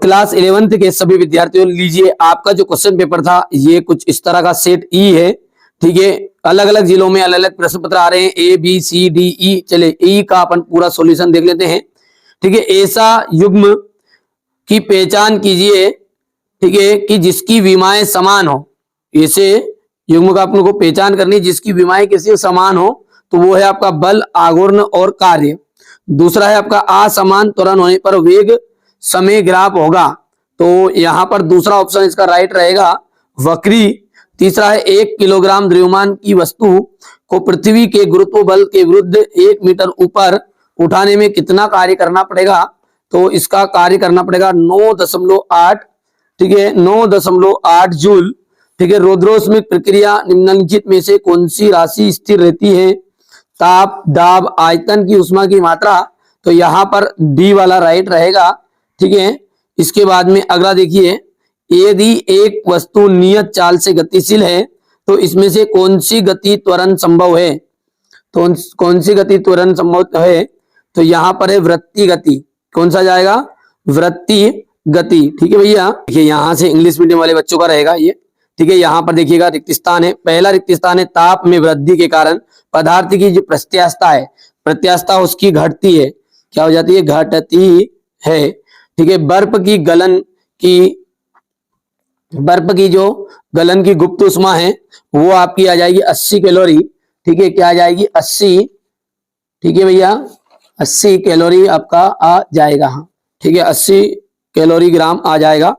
Class 11th के सभी विद्यार्थियों, लीजिए आपका जो क्वेश्चन पेपर था ये कुछ इस तरह का सेट ई है। ठीक है, अलग अलग जिलों में अलग अलग प्रश्न पत्र आ रहे हैं, A B C D E. चले ई का अपन पूरा सॉल्यूशन देख लेते हैं। ठीक है, ऐसा युग्म की पहचान कीजिए, ठीक है, कि जिसकी विमाएं समान हो। ऐसे युग्म का अपन को पहचान करनी है जिसकी विमाएं किसी समान हो, तो वो है आपका बल, आघूर्ण और कार्य। दूसरा है आपका असमान त्वरण होने पर वेग समय ग्राफ होगा, तो यहां पर दूसरा ऑप्शन इसका राइट रहेगा, वक्री। तीसरा है 1 किलोग्राम द्रव्यमान की वस्तु को पृथ्वी के गुरुत्व बल के विरुद्ध 1 मीटर ऊपर उठाने में कितना कार्य करना पड़ेगा, तो इसका कार्य करना पड़ेगा 9.8, ठीक है, 9.8 जूल। ठीक है, रौद्रोष्मिक प्रक्रिया निम्नलिखित में से कौन सी राशि स्थिर रहती है? ताप, दाब, आयतन की उष्मा की मात्रा, तो यहां पर डी वाला राइट रहेगा। ठीक है, इसके बाद में अगला देखिए, यदि एक वस्तु नियत चाल से गतिशील है तो इसमें से कौन सी गति त्वरण संभव है? तो कौन सी गति त्वरण संभव है? तो यहां पर है वृत्तीय गति। कौन सा जाएगा? वृत्तीय गति। ठीक है भैया, देखिए यहां से इंग्लिश मीडियम वाले बच्चों का रहेगा ये। ठीक है, यहां पर देखिएगा रिक्त स्थान है। पहला रिक्त स्थान है, ताप में वृद्धि के कारण पदार्थ की जो प्रत्यास्थता है, प्रत्यास्थता उसकी घटती है। क्या हो जाती है? घटती है। ठीक है, बर्फ की जो गलन की गुप्त उष्मा है वो आपकी आ जाएगी 80 कैलोरी। ठीक है, क्या आ जाएगी? 80। ठीक है भैया, 80 कैलोरी आपका आ जाएगा। हाँ ठीक है, 80 कैलोरी ग्राम आ जाएगा।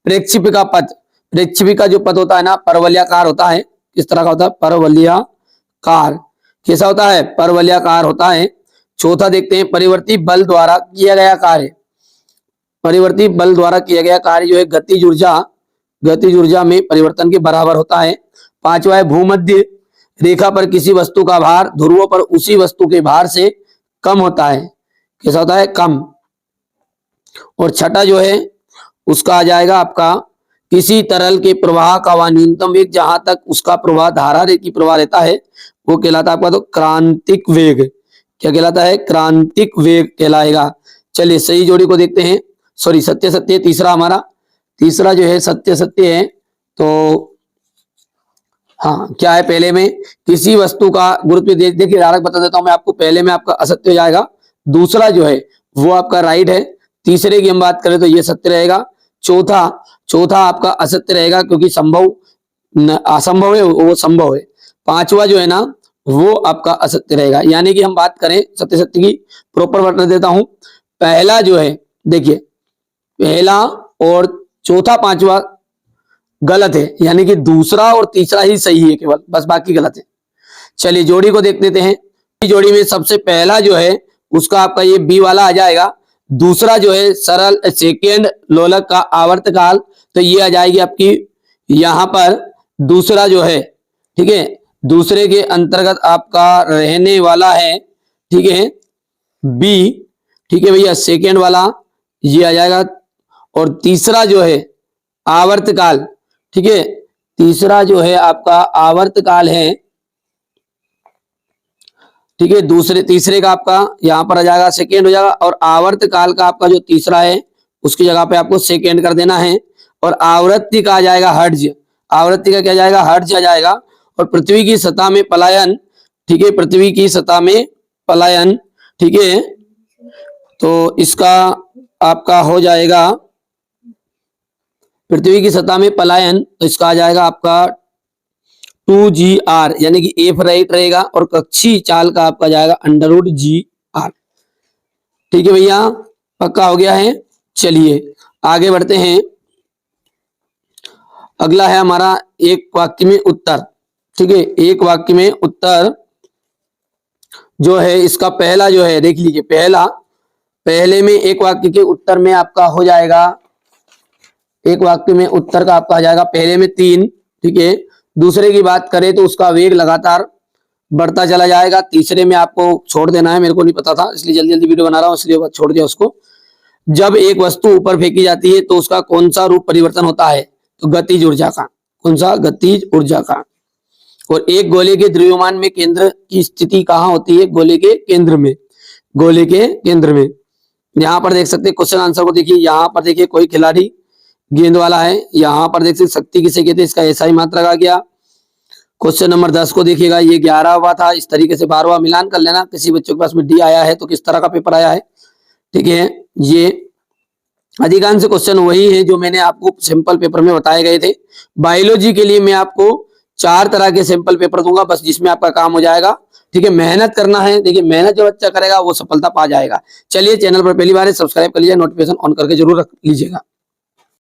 प्रेक्षेपिका पथ, प्रेक्षेपिका जो पथ होता है ना, परवलयाकार होता है। किस तरह का होता है? परवलयाकार। कैसा होता है? परवलयाकार होता है। चौथा देखते हैं, परिवर्ती बल द्वारा किया गया कार्य। परिवर्ती बल द्वारा किया गया कार्य जो है गतिज ऊर्जा में परिवर्तन के बराबर होता है। पांचवा है, भूमध्य रेखा पर किसी वस्तु का भार ध्रुवों पर उसी वस्तु के भार से कम होता है। कैसा होता है? कम। और छठा जो है उसका आ जाएगा आपका, किसी तरल के प्रवाह का वह न्यूनतम वेग जहां तक उसका प्रवाह धारा की प्रवाह रहता है वो कहलाता है आपका तो क्रांतिक वेग। क्या कहलाता है? क्रांतिक वेग कहलाएगा। चलिए सही जोड़ी को देखते हैं। सॉरी, सत्य सत्य तीसरा हमारा, तीसरा जो है सत्य सत्य है। तो हाँ, क्या है? पहले में किसी वस्तु का गुरुत्व, देखिए डायरेक्ट बता देता हूं मैं आपको, पहले में आपका असत्य हो जाएगा, दूसरा जो है वो आपका राइट है। तीसरे की हम बात करें तो ये सत्य रहेगा। चौथा आपका असत्य रहेगा क्योंकि असंभव है वो संभव है। पांचवा जो है ना वो आपका असत्य रहेगा। यानी कि हम बात करें सत्य सत्य की, प्रॉपर वर्णन देता हूं। पहला जो है, देखिए पहला और चौथा पांचवा गलत है, यानी कि दूसरा और तीसरा ही सही है केवल, बस बाकी गलत है। चलिए जोड़ी को देख लेते हैं। जोड़ी में सबसे पहला जो है उसका आपका ये बी वाला आ जाएगा। दूसरा जो है सरल सेकेंड लोलक का आवर्तकाल, तो ये आ जाएगी आपकी यहां पर दूसरा जो है। ठीक है, दूसरे के अंतर्गत आपका रहने वाला है, ठीक है, बी। ठीक है भैया, सेकेंड वाला ये आ जाएगा। और तीसरा जो है आवर्तकाल, ठीक है, तीसरा जो है आपका आवर्तकाल है। ठीक है, तीसरे का आपका यहां पर आ जाएगा सेकेंड हो जाएगा, और आवर्तकाल का आपका जो तीसरा है उसकी जगह पे आपको सेकेंड कर देना है। और आवृत्ति का आ जाएगा हर्ट्ज। आवृत्ति का क्या जाएगा? हर्ट्ज आ जाएगा। और पृथ्वी की सतह में पलायन, ठीक है, पृथ्वी की सतह में पलायन, ठीक है, तो इसका आपका हो जाएगा पृथ्वी की सतह में पलायन, तो इसका आ जाएगा आपका 2gr, यानी कि एफ राइट रहेगा। और कक्षीय चाल का आपका जाएगा √gr। ठीक है भैया, पक्का हो गया है। चलिए आगे बढ़ते हैं। अगला है हमारा एक वाक्य में उत्तर। ठीक है, एक वाक्य में उत्तर जो है इसका पहला जो है, देख लीजिए पहले में एक वाक्य के उत्तर में आपका हो जाएगा, एक वाक्य में उत्तर का आपका आ जाएगा पहले में 3। ठीक है, दूसरे की बात करें तो उसका वेग लगातार बढ़ता चला जाएगा। तीसरे में आपको छोड़ देना है, मेरे को नहीं पता था इसलिए जल्दी जल्दी वीडियो बना रहा हूं, इसलिए छोड़ दिया उसको। जब एक वस्तु ऊपर फेंकी जाती है तो उसका कौन सा रूप परिवर्तन होता है? तो गतिज ऊर्जा का। कौन सा? गतिज ऊर्जा का। और एक गोले के द्रव्यमान में केंद्र की स्थिति कहाँ होती है? गोले के केंद्र में, गोले के केंद्र में। यहाँ पर देख सकते हैं क्वेश्चन आंसर को देखिए, यहाँ पर देखिए कोई खिलाड़ी गेंद वाला है, यहाँ पर देख सकते शक्ति किसे कहते हैं, इसका ऐसा ही मात्रक आ गया। क्वेश्चन नंबर 10 को देखिएगा, ये 11वां था, इस तरीके से 12वां मिलान कर लेना, किसी बच्चों के पास में डी आया है तो किस तरह का पेपर आया है। ठीक है, ये अधिकांश क्वेश्चन वही है जो मैंने आपको सिंपल पेपर में बताए गए थे। बायोलॉजी के लिए मैं आपको 4 तरह के सिंपल पेपर दूंगा बस, जिसमें आपका काम हो जाएगा। ठीक है, मेहनत करना है, देखिए मेहनत जो बच्चा करेगा वो सफलता पा जाएगा। चलिए, चैनल पर पहली बार है सब्सक्राइब कर लीजिए, नोटिफिकेशन ऑन करके जरूर रख लीजिएगा।